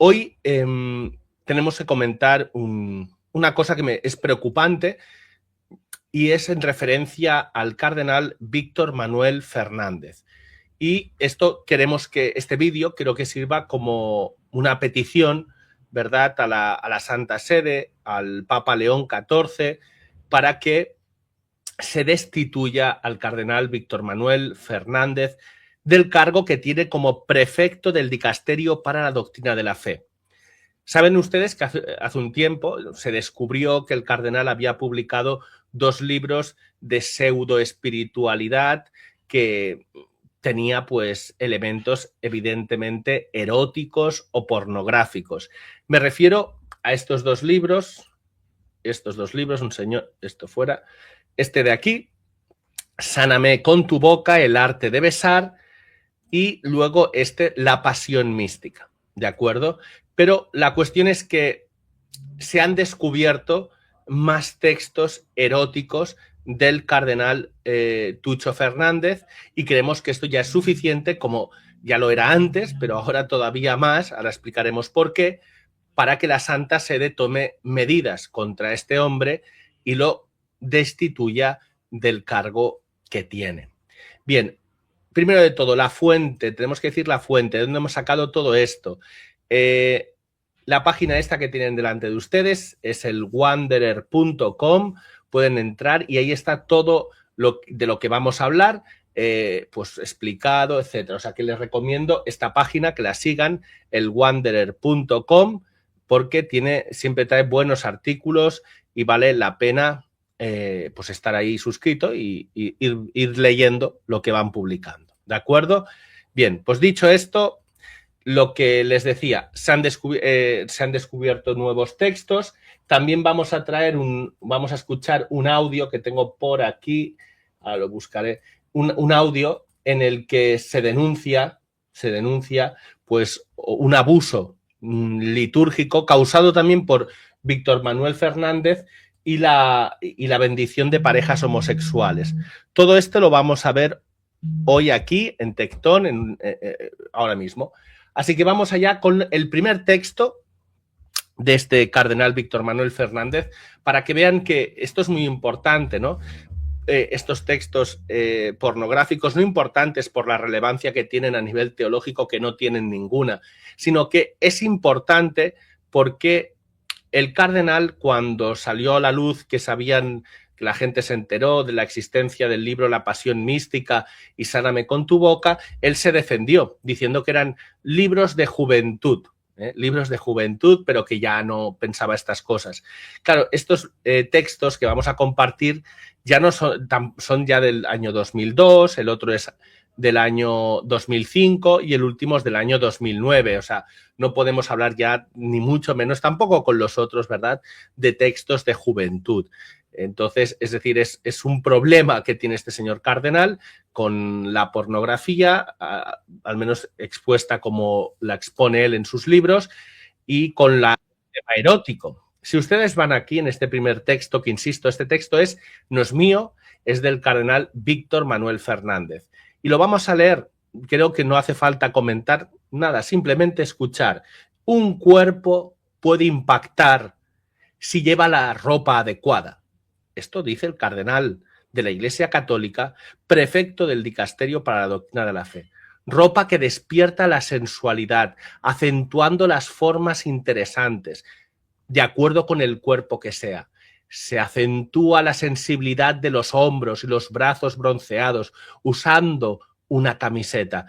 Hoy tenemos que comentar una cosa que es preocupante y es en referencia al cardenal Víctor Manuel Fernández. Y esto queremos que este vídeo quiero que sirva como una petición, ¿verdad?, a la Santa Sede, al Papa León XIV, para que se destituya al cardenal Víctor Manuel Fernández del cargo que tiene como prefecto del Dicasterio para la Doctrina de la Fe. Saben ustedes que hace un tiempo se descubrió que el cardenal había publicado 2 libros de pseudoespiritualidad que tenía pues elementos evidentemente eróticos o pornográficos. Me refiero a estos 2 libros, un señor, esto fuera, este de aquí, Sáname con tu boca, el arte de besar, y luego La pasión mística, ¿de acuerdo? Pero la cuestión es que se han descubierto más textos eróticos del cardenal Tucho Fernández y creemos que esto ya es suficiente, como ya lo era antes, pero ahora todavía más, ahora explicaremos por qué, para que la Santa Sede tome medidas contra este hombre y lo destituya del cargo que tiene. Bien, primero de todo, la fuente, tenemos que decir la fuente, ¿de dónde hemos sacado todo esto? La página esta que tienen delante de ustedes es el wanderer.com, pueden entrar y ahí está todo de lo que vamos a hablar, pues explicado, etcétera. O sea que les recomiendo esta página, que la sigan, el wanderer.com, porque siempre trae buenos artículos y vale la pena pues estar ahí suscrito y ir leyendo lo que van publicando. ¿De acuerdo? Bien, pues dicho esto, lo que les decía, se han descubierto nuevos textos. También vamos a escuchar un audio que tengo por aquí, ahora lo buscaré, un audio en el que se denuncia pues un abuso litúrgico causado también por Víctor Manuel Fernández y la bendición de parejas homosexuales. Todo esto lo vamos a ver hoy aquí en Tectón, ahora mismo. Así que vamos allá con el primer texto de este cardenal Víctor Manuel Fernández, para que vean que esto es muy importante, ¿no? Estos textos pornográficos, no importantes por la relevancia que tienen a nivel teológico, que no tienen ninguna, sino que es importante porque el cardenal, cuando salió a la luz que la gente se enteró de la existencia del libro La pasión mística y Sáname con tu boca, él se defendió diciendo que eran libros de juventud, pero que ya no pensaba estas cosas. Claro, estos textos que vamos a compartir ya no son ya del año 2002, el otro es del año 2005 y el último es del año 2009. O sea, no podemos hablar ya, ni mucho menos, tampoco con los otros, ¿verdad?, de textos de juventud. Entonces, es decir, es un problema que tiene este señor cardenal con la pornografía, al menos expuesta como la expone él en sus libros, y con el tema erótico. Si ustedes van aquí en este primer texto, que insisto, este texto no es mío, es del cardenal Víctor Manuel Fernández. Y lo vamos a leer, creo que no hace falta comentar nada, simplemente escuchar. Un cuerpo puede impactar si lleva la ropa adecuada. Esto dice el cardenal de la Iglesia Católica, prefecto del Dicasterio para la Doctrina de la Fe. Ropa que despierta la sensualidad, acentuando las formas interesantes, de acuerdo con el cuerpo que sea. Se acentúa la sensibilidad de los hombros y los brazos bronceados usando una camiseta.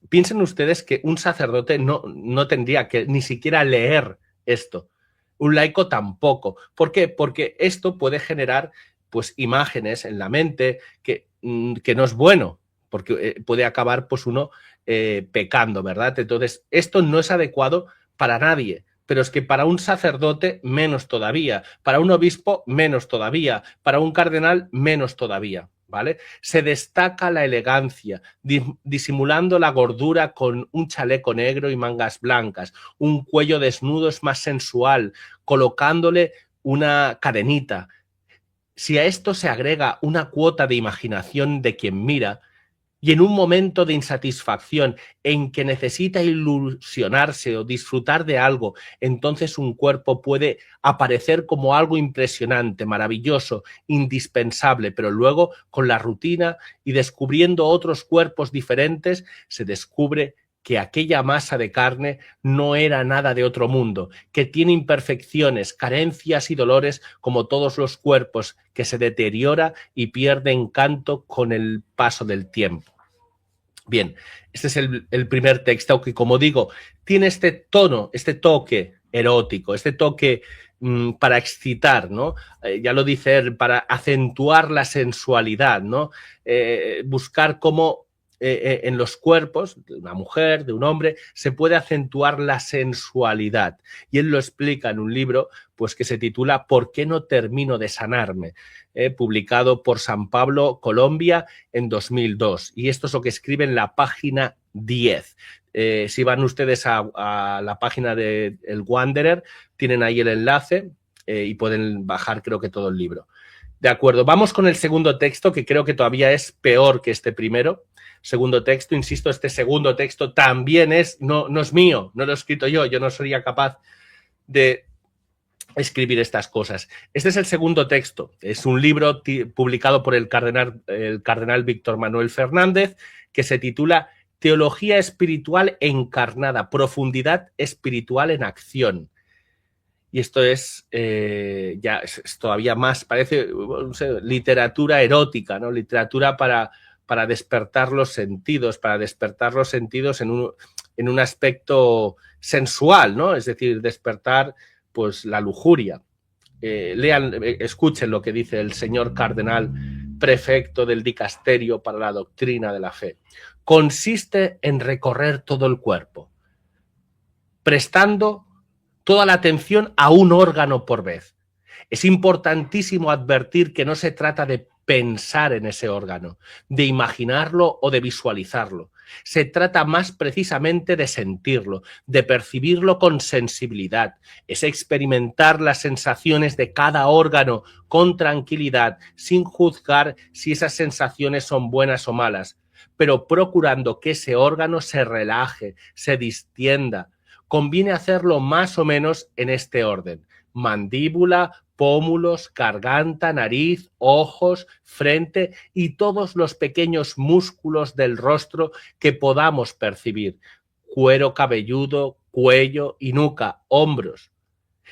Piensen ustedes que un sacerdote no tendría que ni siquiera leer esto. Un laico tampoco. ¿Por qué? Porque esto puede generar pues imágenes en la mente que no es bueno, porque puede acabar pues uno pecando, ¿verdad? Entonces, esto no es adecuado para nadie. Pero es que para un sacerdote menos todavía, para un obispo menos todavía, para un cardenal menos todavía, ¿vale? Se destaca la elegancia, disimulando la gordura con un chaleco negro y mangas blancas, un cuello desnudo es más sensual, colocándole una cadenita. Si a esto se agrega una cuota de imaginación de quien mira, y en un momento de insatisfacción en que necesita ilusionarse o disfrutar de algo, entonces un cuerpo puede aparecer como algo impresionante, maravilloso, indispensable, pero luego con la rutina y descubriendo otros cuerpos diferentes, se descubre que aquella masa de carne no era nada de otro mundo, que tiene imperfecciones, carencias y dolores como todos los cuerpos, que se deteriora y pierde encanto con el paso del tiempo. Bien, este es el primer texto que, como digo, tiene este tono, este toque erótico, este toque para excitar, ¿no? Ya lo dice él, para acentuar la sensualidad, ¿no? Buscar cómo en los cuerpos de una mujer, de un hombre, se puede acentuar la sensualidad. Y él lo explica en un libro pues, que se titula ¿Por qué no termino de sanarme? Publicado por San Pablo, Colombia, en 2002. Y esto es lo que escribe en la página 10. Si van ustedes a la página de El Wanderer, tienen ahí el enlace y pueden bajar, creo que todo el libro. De acuerdo, vamos con el segundo texto, que creo que todavía es peor que este primero. Segundo texto, insisto, este segundo texto también no es mío, no lo he escrito yo no sería capaz de escribir estas cosas. Este es el segundo texto, es un libro publicado por el cardenal Víctor Manuel Fernández, que se titula Teología espiritual encarnada, profundidad espiritual en acción. Y esto es es todavía más, parece, no sé, literatura erótica, ¿no? Literatura para despertar los sentidos, en un aspecto sensual, ¿no? Es decir, despertar pues la lujuria. Escuchen lo que dice el señor cardenal prefecto del dicasterio para la doctrina de la fe. Consiste en recorrer todo el cuerpo, prestando toda la atención a un órgano por vez. Es importantísimo advertir que no se trata de pensar en ese órgano, de imaginarlo o de visualizarlo. Se trata más precisamente de sentirlo, de percibirlo con sensibilidad. Es experimentar las sensaciones de cada órgano con tranquilidad, sin juzgar si esas sensaciones son buenas o malas, pero procurando que ese órgano se relaje, se distienda. Conviene hacerlo más o menos en este orden: mandíbula, pómulos, garganta, nariz, ojos, frente y todos los pequeños músculos del rostro que podamos percibir: cuero cabelludo, cuello y nuca, hombros.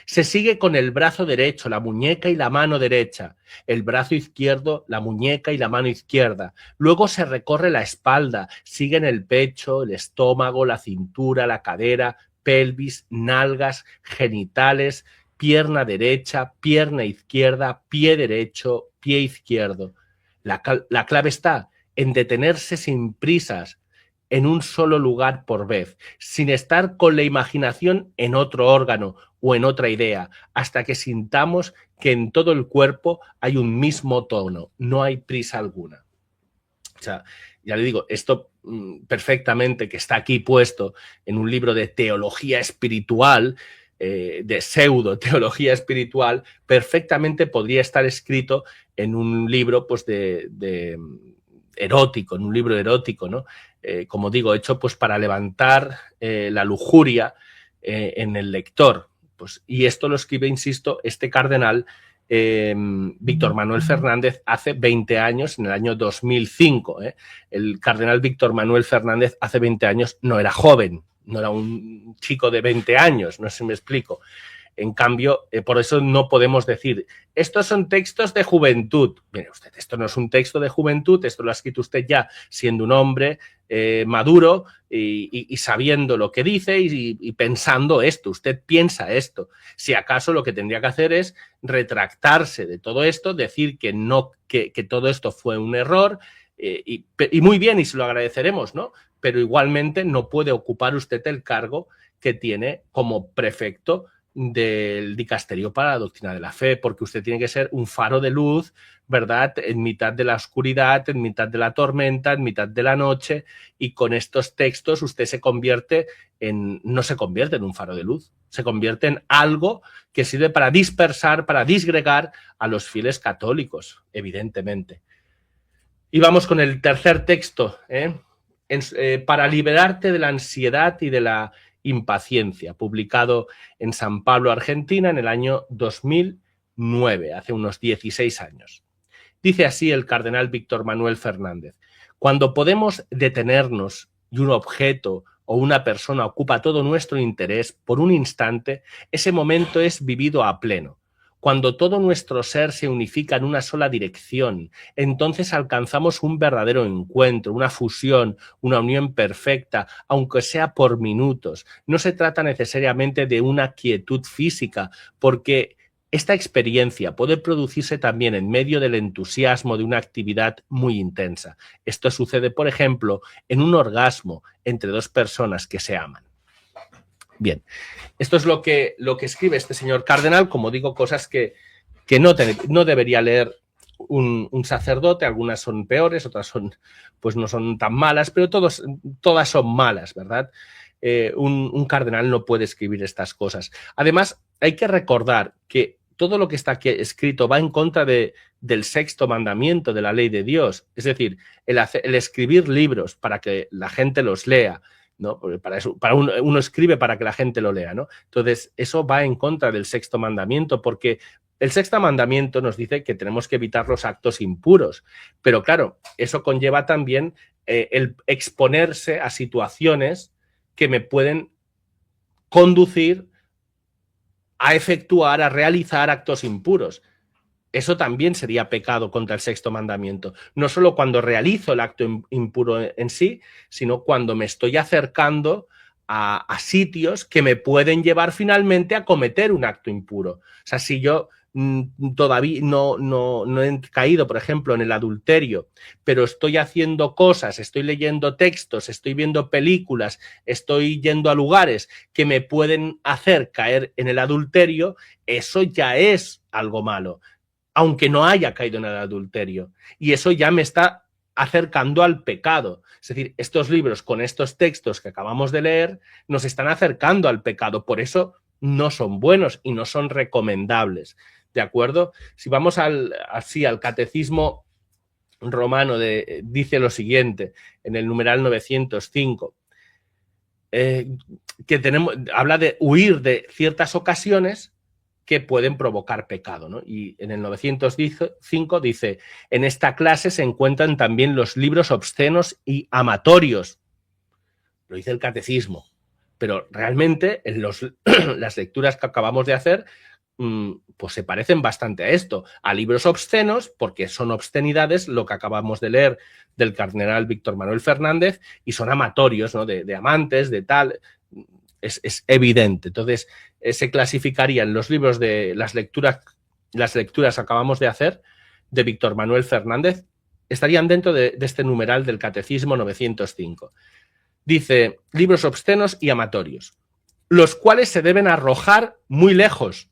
Se sigue con el brazo derecho, la muñeca y la mano derecha, el brazo izquierdo, la muñeca y la mano izquierda. Luego se recorre la espalda, siguen el pecho, el estómago, la cintura, la cadera, pelvis, nalgas, genitales, pierna derecha, pierna izquierda, pie derecho, pie izquierdo. La clave está en detenerse sin prisas, en un solo lugar por vez, sin estar con la imaginación en otro órgano o en otra idea, hasta que sintamos que en todo el cuerpo hay un mismo tono, no hay prisa alguna. O sea, ya le digo, esto perfectamente, que está aquí puesto en un libro de teología espiritual, de pseudo teología espiritual, perfectamente podría estar escrito en un libro pues de erótico, en un libro erótico, ¿no? Como digo, hecho pues para levantar la lujuria en el lector. Pues, y esto lo escribe, insisto, este cardenal Víctor Manuel Fernández hace 20 años, en el año 2005. El cardenal Víctor Manuel Fernández hace 20 años no era joven, no era un chico de 20 años, no sé si me explico. En cambio, por eso no podemos decir, estos son textos de juventud. Mire usted, esto no es un texto de juventud, esto lo ha escrito usted ya siendo un hombre maduro y sabiendo lo que dice y pensando esto. Usted piensa esto. Si acaso lo que tendría que hacer es retractarse de todo esto, decir que todo esto fue un error y muy bien, y se lo agradeceremos, ¿no? Pero igualmente no puede ocupar usted el cargo que tiene como prefecto del dicasterio para la doctrina de la fe, porque usted tiene que ser un faro de luz, ¿verdad? En mitad de la oscuridad, en mitad de la tormenta, en mitad de la noche, y con estos textos usted no se convierte en un faro de luz, se convierte en algo que sirve para dispersar, para disgregar a los fieles católicos, evidentemente. Y vamos con el tercer texto, para liberarte de la ansiedad y de la impaciencia, publicado en San Pablo, Argentina, en el año 2009, hace unos 16 años. Dice así el cardenal Víctor Manuel Fernández: cuando podemos detenernos y un objeto o una persona ocupa todo nuestro interés por un instante, ese momento es vivido a pleno. Cuando todo nuestro ser se unifica en una sola dirección, entonces alcanzamos un verdadero encuentro, una fusión, una unión perfecta, aunque sea por minutos. No se trata necesariamente de una quietud física, porque esta experiencia puede producirse también en medio del entusiasmo de una actividad muy intensa. Esto sucede, por ejemplo, en un orgasmo entre dos personas que se aman. Bien, esto es lo que escribe este señor cardenal, como digo, cosas que no debería leer un sacerdote. Algunas son peores, otras son, pues no son tan malas, pero todas son malas, ¿verdad? Un cardenal no puede escribir estas cosas. Además, hay que recordar que todo lo que está aquí escrito va en contra del sexto mandamiento de la ley de Dios. Es decir, el escribir libros para que la gente los lea, ¿no? Para uno escribe para que la gente lo lea, ¿no? Entonces, eso va en contra del sexto mandamiento, porque el sexto mandamiento nos dice que tenemos que evitar los actos impuros. Pero claro, eso conlleva también el exponerse a situaciones que me pueden conducir a efectuar, a realizar actos impuros. Eso también sería pecado contra el sexto mandamiento. No solo cuando realizo el acto impuro en sí, sino cuando me estoy acercando a sitios que me pueden llevar finalmente a cometer un acto impuro. O sea, si yo todavía no he caído, por ejemplo, en el adulterio, pero estoy haciendo cosas, estoy leyendo textos, estoy viendo películas, estoy yendo a lugares que me pueden hacer caer en el adulterio, eso ya es algo malo, aunque no haya caído en el adulterio. Y eso ya me está acercando al pecado. Es decir, estos libros con estos textos que acabamos de leer nos están acercando al pecado. Por eso no son buenos y no son recomendables. ¿De acuerdo? Si vamos al catecismo romano, dice lo siguiente, en el numeral 905, habla de huir de ciertas ocasiones que pueden provocar pecado, ¿no? Y en el 905 dice: en esta clase se encuentran también los libros obscenos y amatorios. Lo dice el catecismo. Pero realmente en las lecturas que acabamos de hacer, pues se parecen bastante a esto, a libros obscenos, porque son obscenidades, lo que acabamos de leer del cardenal Víctor Manuel Fernández, y son amatorios, ¿no? De amantes, de tal. Es evidente. Entonces, se clasificarían los libros de las lecturas que acabamos de hacer de Víctor Manuel Fernández, estarían dentro de este numeral del Catecismo 905. Dice: libros obscenos y amatorios, los cuales se deben arrojar muy lejos.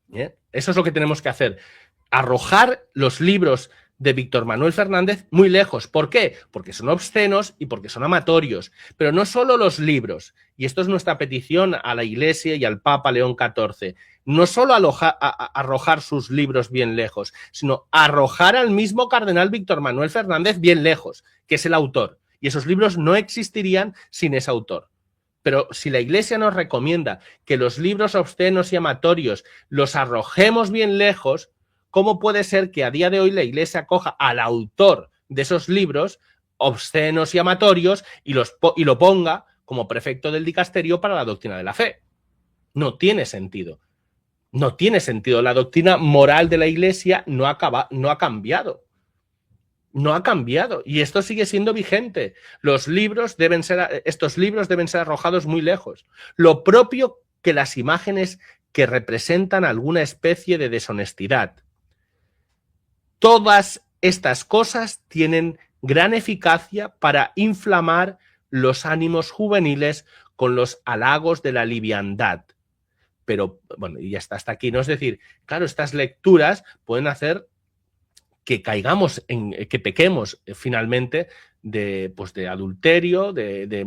¿Bien? Eso es lo que tenemos que hacer, arrojar los libros de Víctor Manuel Fernández muy lejos. ¿Por qué? Porque son obscenos y porque son amatorios. Pero no solo los libros, y esto es nuestra petición a la Iglesia y al Papa León XIV, no solo arrojar sus libros bien lejos, sino arrojar al mismo cardenal Víctor Manuel Fernández bien lejos, que es el autor. Y esos libros no existirían sin ese autor. Pero si la Iglesia nos recomienda que los libros obscenos y amatorios los arrojemos bien lejos, ¿cómo puede ser que a día de hoy la Iglesia acoja al autor de esos libros obscenos y amatorios y lo ponga como prefecto del dicasterio para la doctrina de la fe? No tiene sentido. No tiene sentido. La doctrina moral de la Iglesia no ha cambiado. No ha cambiado y esto sigue siendo vigente. Estos libros deben ser arrojados muy lejos. Lo propio que las imágenes que representan alguna especie de deshonestidad. Todas estas cosas tienen gran eficacia para inflamar los ánimos juveniles con los halagos de la liviandad. Pero, bueno, y hasta aquí, ¿no? Es decir, claro, estas lecturas pueden hacer que caigamos, que pequemos finalmente de adulterio, de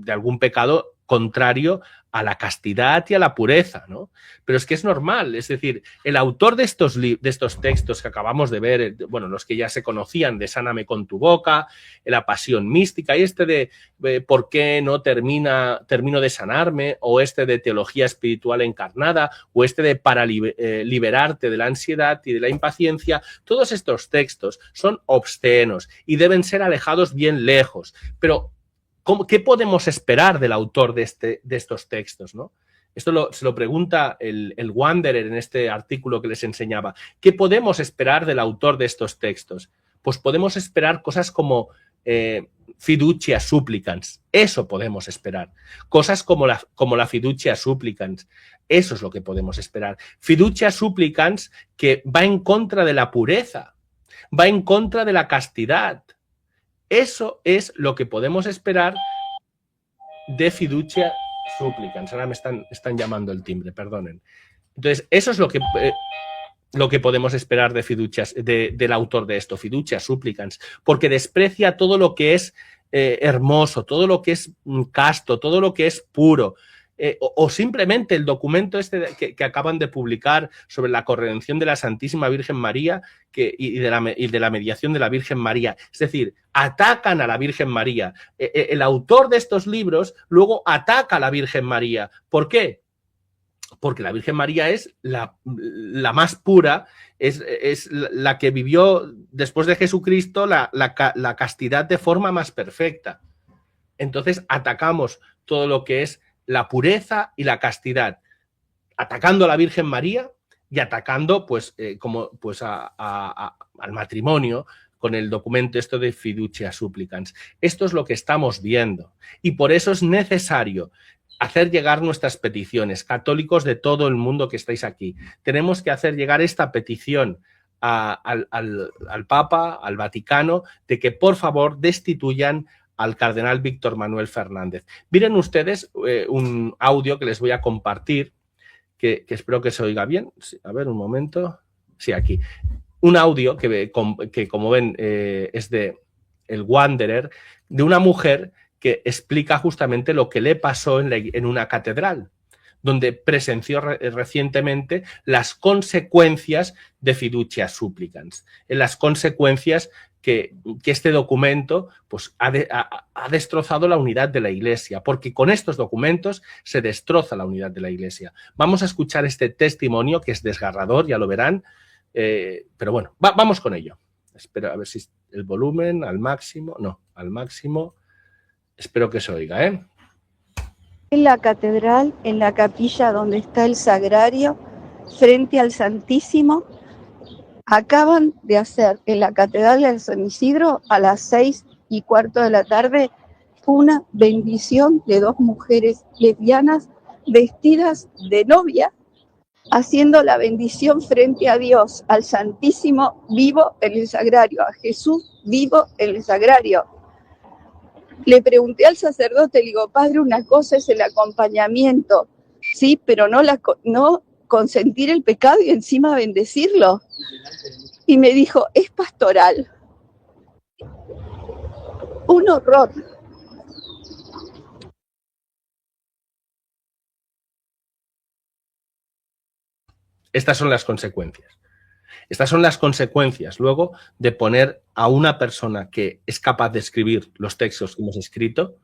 algún pecado contrario a la castidad y a la pureza, ¿no? Pero es que es normal, es decir, el autor de estos textos que acabamos de ver, bueno, los que ya se conocían, de Sáname con tu boca, La pasión mística, y de ¿por qué no termino de sanarme? O de teología espiritual encarnada, o de para liberarte de la ansiedad y de la impaciencia, todos estos textos son obscenos y deben ser alejados bien lejos, pero ¿qué podemos esperar del autor de estos textos, ¿no? Esto se lo pregunta el Wanderer en este artículo que les enseñaba. ¿Qué podemos esperar del autor de estos textos? Pues podemos esperar cosas como fiducia supplicans. Eso podemos esperar. Cosas como la fiducia supplicans. Eso es lo que podemos esperar. Fiducia supplicans que va en contra de la pureza, va en contra de la castidad. Eso es lo que podemos esperar de fiducia supplicans. Ahora me están llamando el timbre, perdonen. Entonces, eso es lo que podemos esperar de del autor de esto, fiducia supplicans, porque desprecia todo lo que es hermoso, todo lo que es casto, todo lo que es puro. O simplemente el documento que acaban de publicar sobre la corredención de la Santísima Virgen María y de la mediación de la Virgen María. Es decir, atacan a la Virgen María. El autor de estos libros luego ataca a la Virgen María. ¿Por qué? Porque la Virgen María es la más pura, es la que vivió después de Jesucristo la castidad de forma más perfecta. Entonces atacamos todo lo que es la pureza y la castidad, atacando a la Virgen María y atacando al matrimonio con el documento de fiducia supplicans. Esto es lo que estamos viendo y por eso es necesario hacer llegar nuestras peticiones, católicos de todo el mundo que estáis aquí. Tenemos que hacer llegar esta petición al Papa, al Vaticano, de que por favor destituyan al cardenal Víctor Manuel Fernández. Miren ustedes un audio que les voy a compartir, que espero que se oiga bien. A ver, un momento. Sí, aquí. Un audio que como ven, es de el Wanderer, de una mujer que explica justamente lo que le pasó en una catedral, donde presenció recientemente las consecuencias de fiducia supplicans, en las consecuencias que este documento pues, ha destrozado la unidad de la Iglesia, porque con estos documentos se destroza la unidad de la Iglesia. Vamos a escuchar este testimonio que es desgarrador, ya lo verán, pero bueno, vamos con ello. Espero a ver si el volumen al máximo, no, al máximo, espero que se oiga, ¿eh? En la catedral, en la capilla donde está el sagrario, frente al Santísimo, acaban de hacer en la catedral de San Isidro a las 6:15 de la tarde una bendición de dos mujeres lesbianas vestidas de novia, haciendo la bendición frente a Dios, al Santísimo vivo en el sagrario, a Jesús vivo en el sagrario. Le pregunté al sacerdote, le digo, padre, una cosa es el acompañamiento, sí, pero no consentir el pecado y encima bendecirlo. Y me dijo, es pastoral. Un horror. Estas son las consecuencias. Estas son las consecuencias luego de poner a una persona que es capaz de escribir los textos que hemos escrito,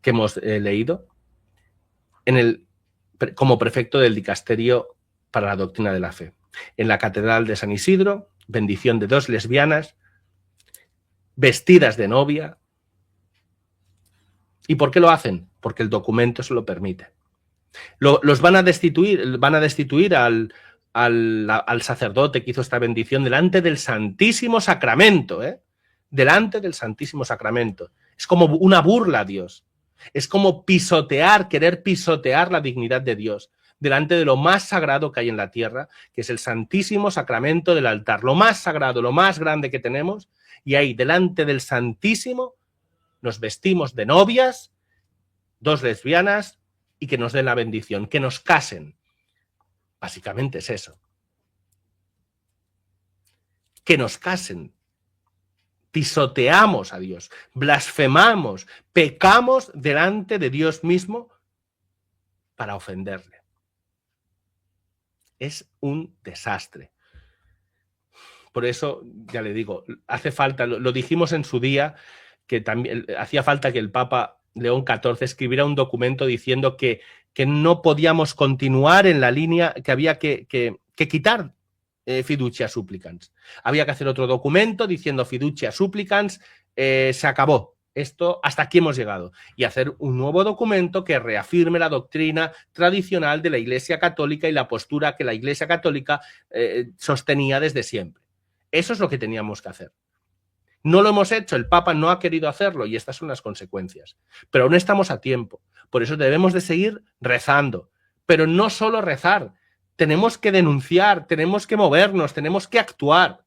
que hemos leído, como prefecto del dicasterio para la doctrina de la fe. En la catedral de San Isidro, bendición de dos lesbianas vestidas de novia. ¿Y por qué lo hacen? Porque el documento se lo permite. Los van a destituir al sacerdote que hizo esta bendición delante del Santísimo Sacramento, ¿eh? Delante del Santísimo Sacramento. Es como una burla a Dios. Es como querer pisotear la dignidad de Dios delante de lo más sagrado que hay en la tierra, que es el Santísimo Sacramento del altar. Lo más sagrado, lo más grande que tenemos, y ahí, delante del Santísimo, nos vestimos de novias, dos lesbianas, y que nos den la bendición, que nos casen. Básicamente es eso. Que nos casen. Pisoteamos a Dios, blasfemamos, pecamos delante de Dios mismo para ofenderle. Es un desastre. Por eso, ya le digo, hace falta, lo dijimos en su día, que también hacía falta que el Papa León XIV escribiera un documento diciendo que no podíamos continuar en la línea, que había que quitar fiducia supplicans. Había que hacer otro documento diciendo fiducia supplicans, se acabó. Esto, hasta aquí hemos llegado. Y hacer un nuevo documento que reafirme la doctrina tradicional de la Iglesia Católica y la postura que la Iglesia Católica sostenía desde siempre. Eso es lo que teníamos que hacer. No lo hemos hecho, el Papa no ha querido hacerlo y estas son las consecuencias. Pero aún estamos a tiempo. Por eso debemos de seguir rezando. Pero no solo rezar. Tenemos que denunciar, tenemos que movernos, tenemos que actuar.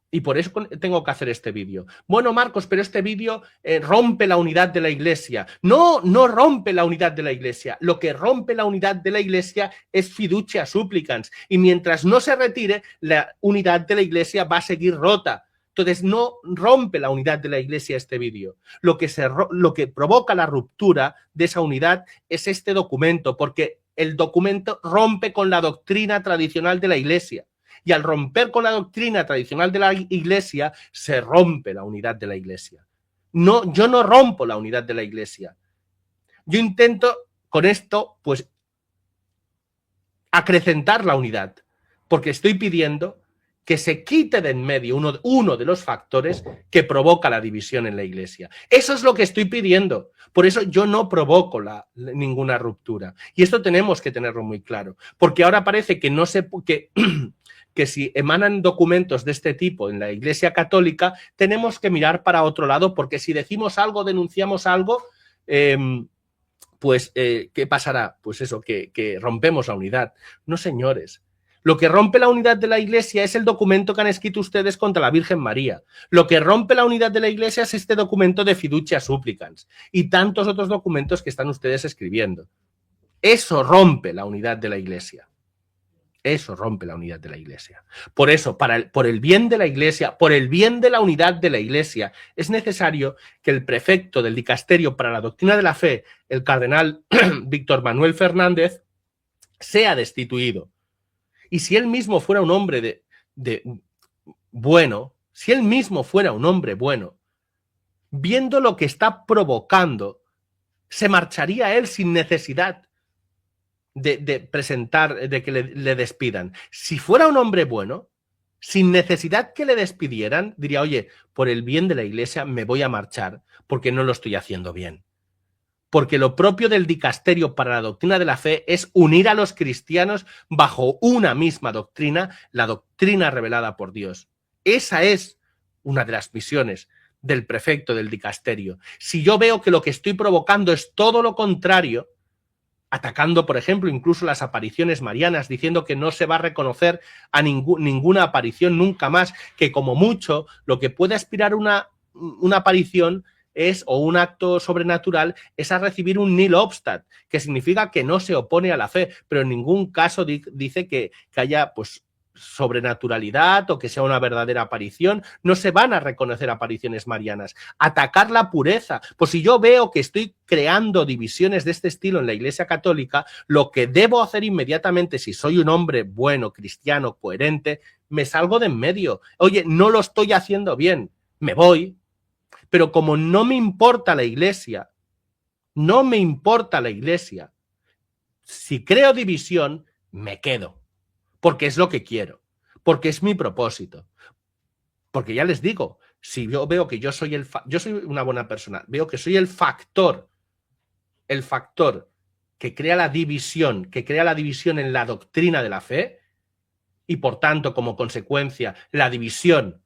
Y por eso tengo que hacer este vídeo. Bueno, Marcos, pero este vídeo rompe la unidad de la Iglesia. No, no rompe la unidad de la Iglesia. Lo que rompe la unidad de la Iglesia es fiducia supplicans. Y mientras no se retire, la unidad de la Iglesia va a seguir rota. Entonces, no rompe la unidad de la Iglesia este vídeo. Lo que provoca la ruptura de esa unidad es este documento, porque el documento rompe con la doctrina tradicional de la Iglesia. Y al romper con la doctrina tradicional de la Iglesia, se rompe la unidad de la Iglesia. No, yo no rompo la unidad de la Iglesia. Yo intento con esto, pues, acrecentar la unidad, porque estoy pidiendo que se quite de en medio uno de los factores que provoca la división en la Iglesia. Eso es lo que estoy pidiendo. Por eso yo no provoco ninguna ruptura. Y esto tenemos que tenerlo muy claro, porque ahora parece que no se... que si emanan documentos de este tipo en la Iglesia Católica, tenemos que mirar para otro lado, porque si decimos algo, denunciamos algo, pues, ¿qué pasará? Pues eso, que rompemos la unidad. No, señores. Lo que rompe la unidad de la Iglesia es el documento que han escrito ustedes contra la Virgen María. Lo que rompe la unidad de la Iglesia es este documento de fiducia supplicans y tantos otros documentos que están ustedes escribiendo. Eso rompe la unidad de la Iglesia. Eso rompe la unidad de la Iglesia. Por eso, por el bien de la Iglesia, por el bien de la unidad de la Iglesia, es necesario que el prefecto del Dicasterio para la Doctrina de la Fe, el cardenal Víctor Manuel Fernández, sea destituido. Y si él mismo fuera un hombre bueno, si él mismo fuera un hombre bueno, viendo lo que está provocando, se marcharía él sin necesidad de presentar, de que le despidan. Si fuera un hombre bueno, sin necesidad que le despidieran, diría, oye, por el bien de la Iglesia me voy a marchar porque no lo estoy haciendo bien. Porque lo propio del Dicasterio para la Doctrina de la Fe es unir a los cristianos bajo una misma doctrina, la doctrina revelada por Dios. Esa es una de las misiones del prefecto del Dicasterio. Si yo veo que lo que estoy provocando es todo lo contrario, atacando, por ejemplo, incluso las apariciones marianas, diciendo que no se va a reconocer a ninguna aparición nunca más, que como mucho lo que puede aspirar una aparición es, o un acto sobrenatural, es a recibir un nil obstat, que significa que no se opone a la fe, pero en ningún caso dice que haya, pues, sobrenaturalidad o que sea una verdadera aparición. No se van a reconocer apariciones marianas. Atacar la pureza. Pues si yo veo que estoy creando divisiones de este estilo en la Iglesia Católica, lo que debo hacer inmediatamente, si soy un hombre bueno, cristiano, coherente, me salgo de en medio. Oye, no lo estoy haciendo bien. Me voy. Pero como no me importa la Iglesia, no me importa la Iglesia, si creo división, me quedo. Porque es lo que quiero, porque es mi propósito. Porque ya les digo, si yo veo que yo soy una buena persona, veo que soy el factor que crea la división en la doctrina de la fe y por tanto, como consecuencia, la división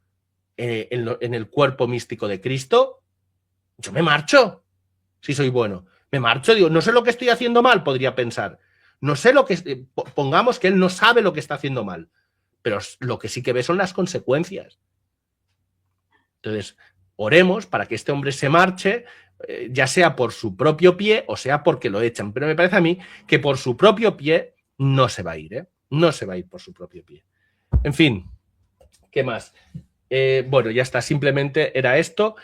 en el cuerpo místico de Cristo, yo me marcho, si soy bueno. Me marcho, digo, no sé lo que estoy haciendo mal, podría pensar. No sé lo que... Pongamos que él no sabe lo que está haciendo mal, pero lo que sí que ve son las consecuencias. Entonces, oremos para que este hombre se marche, ya sea por su propio pie o sea porque lo echan. Pero me parece a mí que por su propio pie no se va a ir, ¿eh? No se va a ir por su propio pie. En fin, ¿qué más? Bueno, ya está, simplemente era esto.